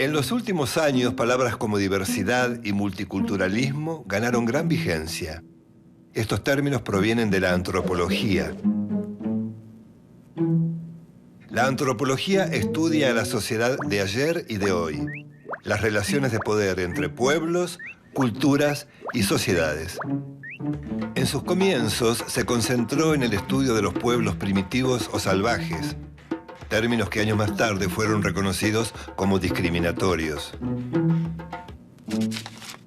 En los últimos años, palabras como diversidad y multiculturalismo ganaron gran vigencia. Estos términos provienen de la antropología. La antropología estudia a la sociedad de ayer y de hoy, las relaciones de poder entre pueblos, culturas y sociedades. En sus comienzos se concentró en el estudio de los pueblos primitivos o salvajes, términos que años más tarde fueron reconocidos como discriminatorios.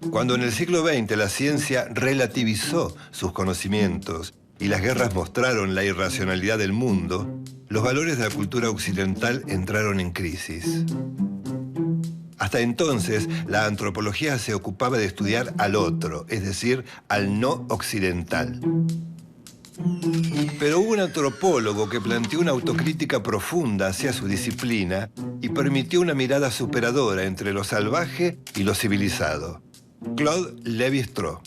Cuando en el siglo XX la ciencia relativizó sus conocimientos y las guerras mostraron la irracionalidad del mundo, los valores de la cultura occidental entraron en crisis. Hasta entonces, la antropología se ocupaba de estudiar al otro, es decir, al no occidental. Pero hubo un antropólogo que planteó una autocrítica profunda hacia su disciplina y permitió una mirada superadora entre lo salvaje y lo civilizado. Claude Lévi-Strauss.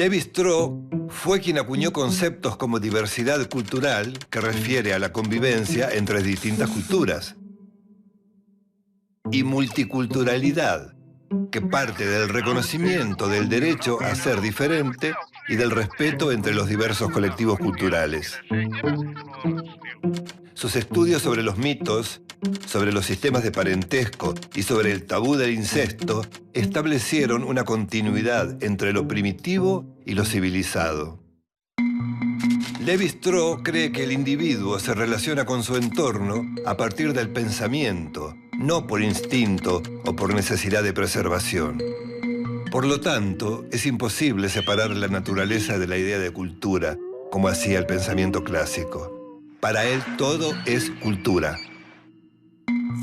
Lévi-Strauss fue quien acuñó conceptos como diversidad cultural, que refiere a la convivencia entre distintas culturas, y multiculturalidad, que parte del reconocimiento del derecho a ser diferente y del respeto entre los diversos colectivos culturales. Sus estudios sobre los mitos, sobre los sistemas de parentesco y sobre el tabú del incesto establecieron una continuidad entre lo primitivo y lo civilizado. Lévi-Strauss cree que el individuo se relaciona con su entorno a partir del pensamiento, no por instinto o por necesidad de preservación. Por lo tanto, es imposible separar la naturaleza de la idea de cultura, como hacía el pensamiento clásico. Para él todo es cultura.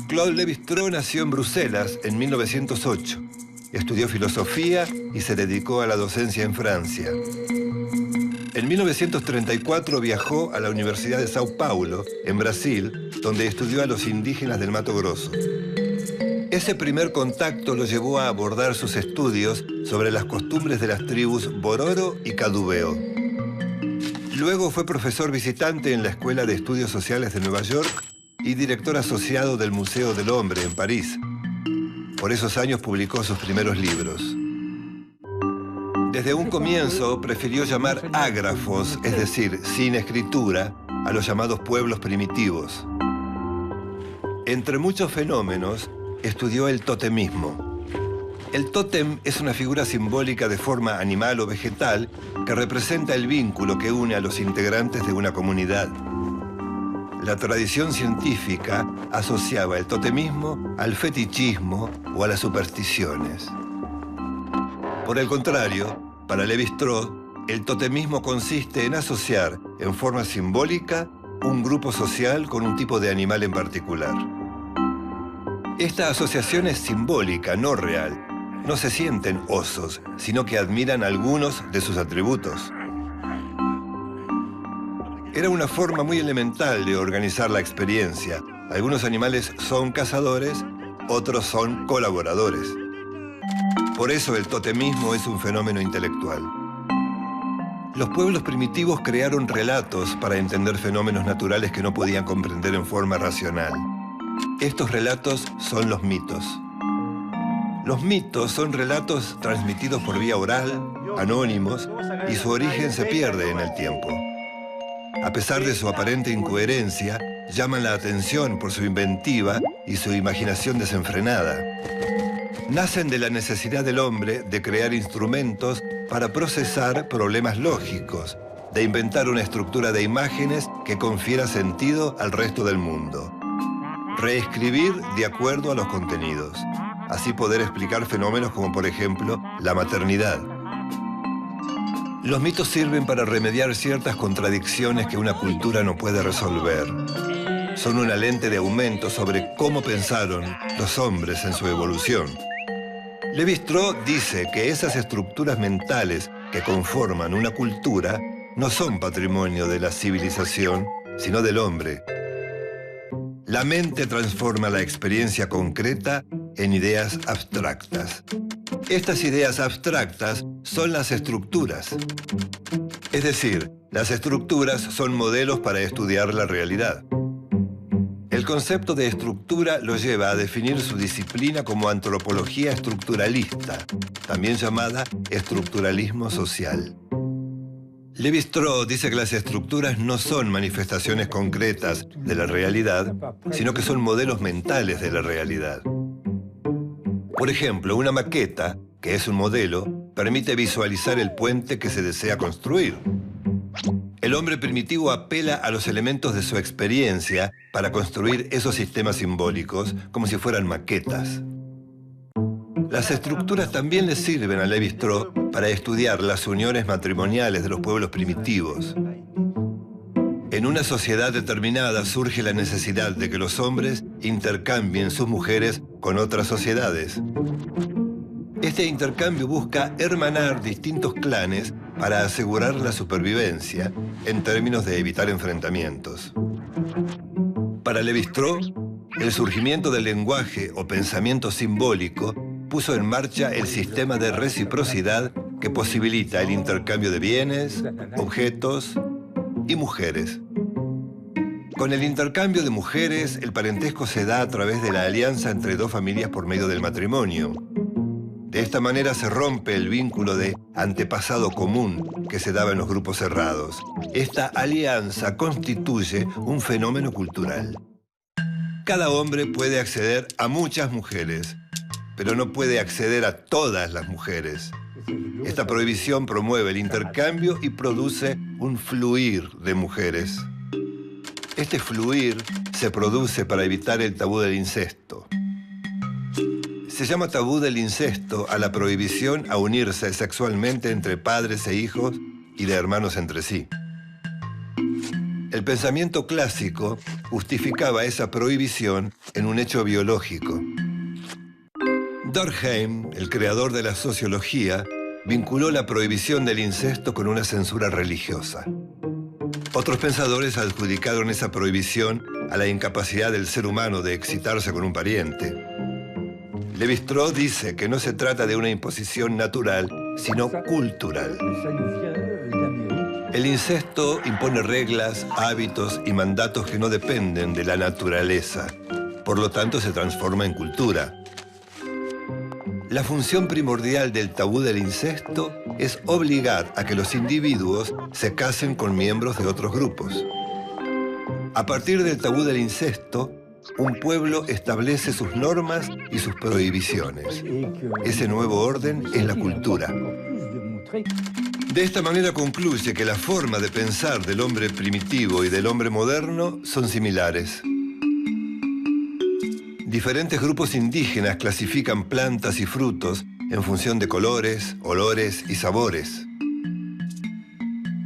Claude Lévi-Strauss nació en Bruselas en 1908. Estudió filosofía y se dedicó a la docencia en Francia. En 1934 viajó a la Universidad de Sao Paulo, en Brasil, donde estudió a los indígenas del Mato Grosso. Ese primer contacto lo llevó a abordar sus estudios sobre las costumbres de las tribus Bororo y Cadubeo. Luego fue profesor visitante en la Escuela de Estudios Sociales de Nueva York y director asociado del Museo del Hombre en París. Por esos años publicó sus primeros libros. Desde un comienzo prefirió llamar ágrafos, es decir, sin escritura, a los llamados pueblos primitivos. Entre muchos fenómenos, estudió el totemismo. El tótem es una figura simbólica de forma animal o vegetal que representa el vínculo que une a los integrantes de una comunidad. La tradición científica asociaba el totemismo al fetichismo o a las supersticiones. Por el contrario, para Lévi-Strauss, el totemismo consiste en asociar en forma simbólica un grupo social con un tipo de animal en particular. Esta asociación es simbólica, no real. No se sienten osos, sino que admiran algunos de sus atributos. Era una forma muy elemental de organizar la experiencia. Algunos animales son cazadores, otros son colaboradores. Por eso el totemismo es un fenómeno intelectual. Los pueblos primitivos crearon relatos para entender fenómenos naturales que no podían comprender en forma racional. Estos relatos son los mitos. Los mitos son relatos transmitidos por vía oral, anónimos, y su origen se pierde en el tiempo. A pesar de su aparente incoherencia, llaman la atención por su inventiva y su imaginación desenfrenada. Nacen de la necesidad del hombre de crear instrumentos para procesar problemas lógicos, de inventar una estructura de imágenes que confiera sentido al resto del mundo. Reescribir de acuerdo a los contenidos. Así poder explicar fenómenos como, por ejemplo, la maternidad. Los mitos sirven para remediar ciertas contradicciones que una cultura no puede resolver. son una lente de aumento sobre cómo pensaron los hombres en su evolución. Lévi-Strauss dice que esas estructuras mentales que conforman una cultura no son patrimonio de la civilización, sino del hombre. La mente transforma la experiencia concreta en ideas abstractas. Estas ideas abstractas son las estructuras. Es decir, las estructuras son modelos para estudiar la realidad. El concepto de estructura lo lleva a definir su disciplina como antropología estructuralista, también llamada estructuralismo social. Lévi-Strauss dice que las estructuras no son manifestaciones concretas de la realidad, sino que son modelos mentales de la realidad. Por ejemplo, una maqueta, que es un modelo, permite visualizar el puente que se desea construir. El hombre primitivo apela a los elementos de su experiencia para construir esos sistemas simbólicos como si fueran maquetas. Las estructuras también le sirven a Lévi-Strauss para estudiar las uniones matrimoniales de los pueblos primitivos. En una sociedad determinada surge la necesidad de que los hombres intercambien sus mujeres con otras sociedades. Este intercambio busca hermanar distintos clanes para asegurar la supervivencia, en términos de evitar enfrentamientos. Para Lévi-Strauss, el surgimiento del lenguaje o pensamiento simbólico puso en marcha el sistema de reciprocidad que posibilita el intercambio de bienes, objetos y mujeres. Con el intercambio de mujeres, el parentesco se da a través de la alianza entre dos familias por medio del matrimonio. De esta manera se rompe el vínculo de antepasado común que se daba en los grupos cerrados. Esta alianza constituye un fenómeno cultural. Cada hombre puede acceder a muchas mujeres, pero no puede acceder a todas las mujeres. Esta prohibición promueve el intercambio y produce un fluir de mujeres. Este fluir se produce para evitar el tabú del incesto. Se llama tabú del incesto a la prohibición a unirse sexualmente entre padres e hijos y de hermanos entre sí. El pensamiento clásico justificaba esa prohibición en un hecho biológico. Durkheim, el creador de la sociología, vinculó la prohibición del incesto con una censura religiosa. Otros pensadores adjudicaron esa prohibición a la incapacidad del ser humano de excitarse con un pariente. Lévi-Strauss dice que no se trata de una imposición natural, sino cultural. El incesto impone reglas, hábitos y mandatos que no dependen de la naturaleza. Por lo tanto, se transforma en cultura. La función primordial del tabú del incesto es obligar a que los individuos se casen con miembros de otros grupos. A partir del tabú del incesto, un pueblo establece sus normas y sus prohibiciones. Ese nuevo orden es la cultura. De esta manera concluye que la forma de pensar del hombre primitivo y del hombre moderno son similares. Diferentes grupos indígenas clasifican plantas y frutos en función de colores, olores y sabores.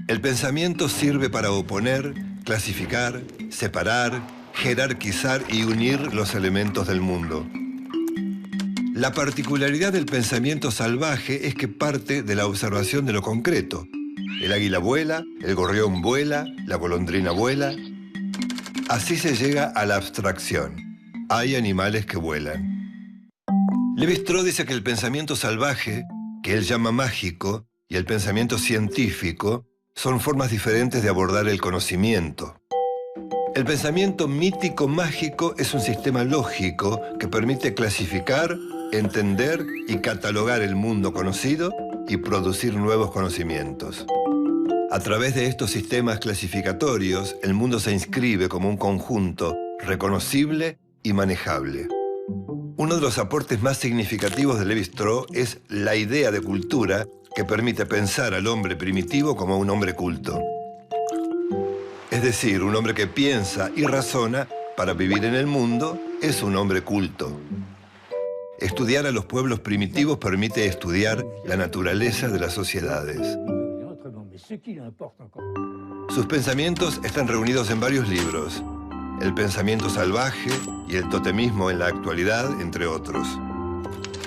El pensamiento sirve para oponer, clasificar, separar, jerarquizar y unir los elementos del mundo. La particularidad del pensamiento salvaje es que parte de la observación de lo concreto. El águila vuela, el gorrión vuela, la golondrina vuela. Así se llega a la abstracción. Hay animales que vuelan. Lévi-Strauss dice que el pensamiento salvaje, que él llama mágico, y el pensamiento científico son formas diferentes de abordar el conocimiento. El pensamiento mítico-mágico es un sistema lógico que permite clasificar, entender y catalogar el mundo conocido y producir nuevos conocimientos. A través de estos sistemas clasificatorios, el mundo se inscribe como un conjunto reconocible y manejable. Uno de los aportes más significativos de Lévi-Strauss es la idea de cultura que permite pensar al hombre primitivo como un hombre culto. Es decir, un hombre que piensa y razona para vivir en el mundo es un hombre culto. Estudiar a los pueblos primitivos permite estudiar la naturaleza de las sociedades. Sus pensamientos están reunidos en varios libros. el pensamiento salvaje y el totemismo en la actualidad, entre otros.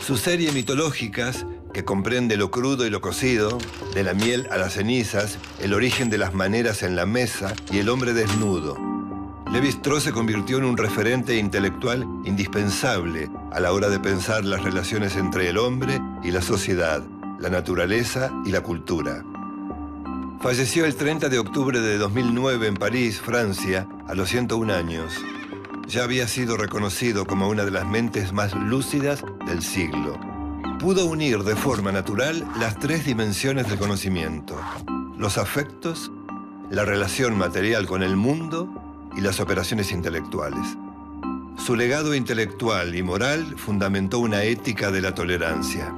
Su serie Mitológicas, que comprende lo crudo y lo cocido, de la miel a las cenizas, el origen de las maneras en la mesa y el hombre desnudo. Lévi-Strauss se convirtió en un referente intelectual indispensable a la hora de pensar las relaciones entre el hombre y la sociedad, la naturaleza y la cultura. Falleció el 30 de octubre de 2009 en París, Francia, a los 101 años. Ya había sido reconocido como una de las mentes más lúcidas del siglo. Pudo unir de forma natural las tres dimensiones del conocimiento: los afectos, la relación material con el mundo y las operaciones intelectuales. Su legado intelectual y moral fundamentó una ética de la tolerancia.